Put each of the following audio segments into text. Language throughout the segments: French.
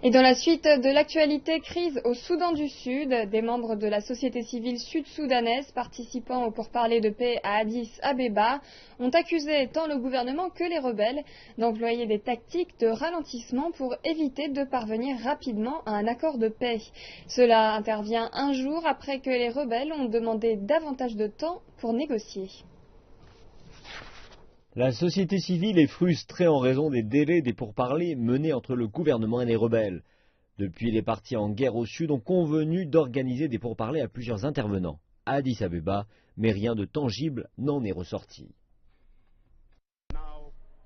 Et dans la suite de l'actualité, crise au Soudan du Sud, des membres de la société civile sud-soudanaise participant au pourparlers de paix à Addis Abeba ont accusé tant le gouvernement que les rebelles d'employer des tactiques de ralentissement pour éviter de parvenir rapidement à un accord de paix. Cela intervient un jour après que les rebelles ont demandé davantage de temps pour négocier. La société civile est frustrée en raison des délais des pourparlers menés entre le gouvernement et les rebelles. Depuis, les partis en guerre au sud ont convenu d'organiser des pourparlers à plusieurs intervenants à Addis Abeba, mais rien de tangible n'en est ressorti.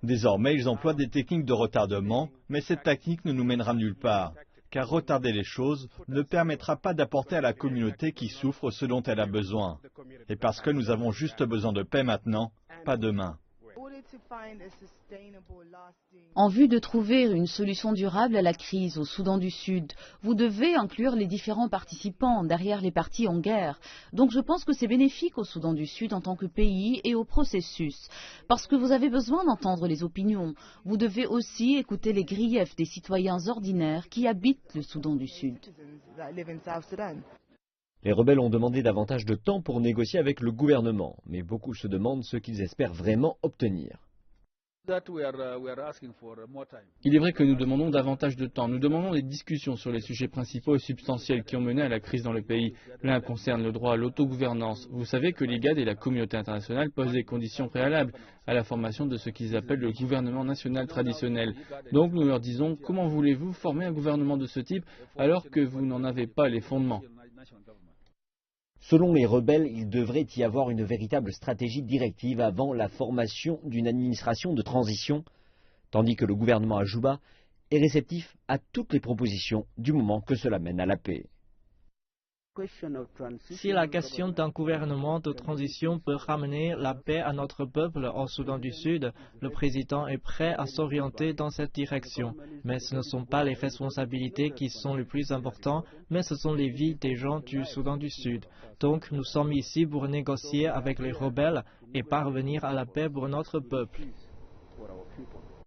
Désormais, ils emploient des techniques de retardement, mais cette technique ne nous mènera nulle part, car retarder les choses ne permettra pas d'apporter à la communauté qui souffre ce dont elle a besoin. Et parce que nous avons juste besoin de paix maintenant, pas demain. En vue de trouver une solution durable à la crise au Soudan du Sud, vous devez inclure les différents participants derrière les partis en guerre. Donc je pense que c'est bénéfique au Soudan du Sud en tant que pays et au processus, parce que vous avez besoin d'entendre les opinions. Vous devez aussi écouter les griefs des citoyens ordinaires qui habitent le Soudan du Sud. Les rebelles ont demandé davantage de temps pour négocier avec le gouvernement, mais beaucoup se demandent ce qu'ils espèrent vraiment obtenir. Il est vrai que nous demandons davantage de temps. Nous demandons des discussions sur les sujets principaux et substantiels qui ont mené à la crise dans le pays. L'un concerne le droit à l'autogouvernance. Vous savez que l'IGAD et la communauté internationale posent des conditions préalables à la formation de ce qu'ils appellent le gouvernement national traditionnel. Donc nous leur disons, comment voulez-vous former un gouvernement de ce type alors que vous n'en avez pas les fondements ? Selon les rebelles, il devrait y avoir une véritable stratégie directive avant la formation d'une administration de transition, tandis que le gouvernement à Juba est réceptif à toutes les propositions du moment que cela mène à la paix. Si la question d'un gouvernement de transition peut ramener la paix à notre peuple au Soudan du Sud, le président est prêt à s'orienter dans cette direction. Mais ce ne sont pas les responsabilités qui sont les plus importantes, mais ce sont les vies des gens du Soudan du Sud. Donc nous sommes ici pour négocier avec les rebelles et parvenir à la paix pour notre peuple.